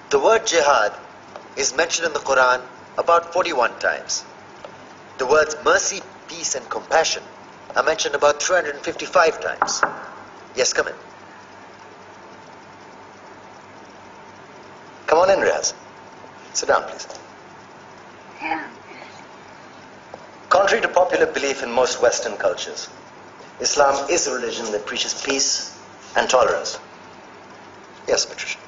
The word jihad is mentioned in the Quran about 41 times. The words mercy, peace, and compassion are mentioned about 355 times. Yes, come in. Come on in, Riaz. Sit down, please. Contrary to popular belief in most Western cultures, Islam is a religion that preaches peace and tolerance. Yes, Patricia.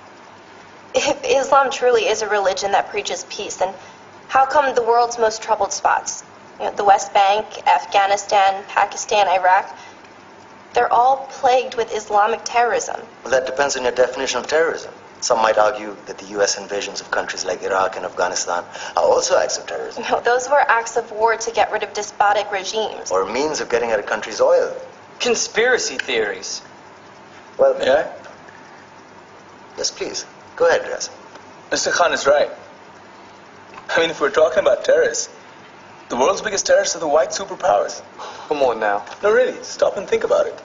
If Islam truly is a religion that preaches peace, then how come the world's most troubled spots, the West Bank, Afghanistan, Pakistan, Iraq, they're all plagued with Islamic terrorism? Well, that depends on your definition of terrorism. Some might argue that the U.S. invasions of countries like Iraq and Afghanistan are also acts of terrorism. No, those were acts of war to get rid of despotic regimes. Or a means of getting at a country's oil. Conspiracy theories. Well, May I? Yes, please. Go ahead, Riaz. Mr. Khan is right. I mean, if we're talking about terrorists, the world's biggest terrorists are the white superpowers. Come on now. No, really, stop and think about it.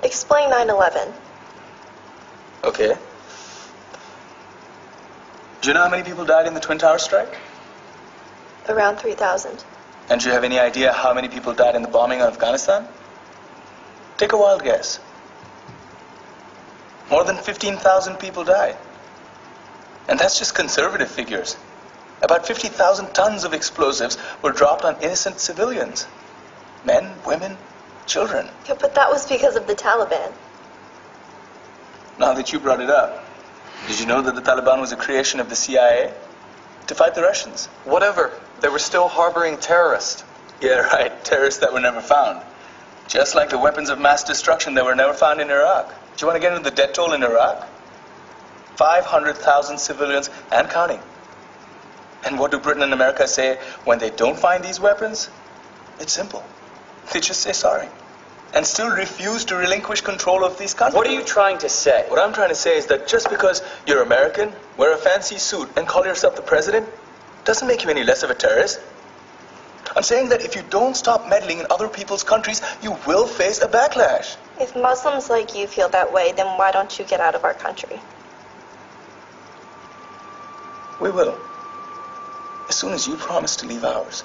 Explain 9/11. Okay. Do you know how many people died in the Twin Towers strike? Around 3,000. And do you have any idea how many people died in the bombing of Afghanistan? Take a wild guess. More than 15,000 people died. And that's just conservative figures. About 50,000 tons of explosives were dropped on innocent civilians. Men, women, children. Yeah, but that was because of the Taliban. Now that you brought it up, did you know that the Taliban was a creation of the CIA to fight the Russians? Whatever. They were still harboring terrorists. Yeah, right. Terrorists that were never found. Just like the weapons of mass destruction that were never found in Iraq. Do you want to get into the death toll in Iraq? 500,000 civilians and counting. And what do Britain and America say when they don't find these weapons? It's simple. They just say sorry. And still refuse to relinquish control of these countries. What are you trying to say? What I'm trying to say is that just because you're American, wear a fancy suit, and call yourself the president, doesn't make you any less of a terrorist. I'm saying that if you don't stop meddling in other people's countries, you will face a backlash. If Muslims like you feel that way, then why don't you get out of our country? We will. As soon as you promise to leave ours.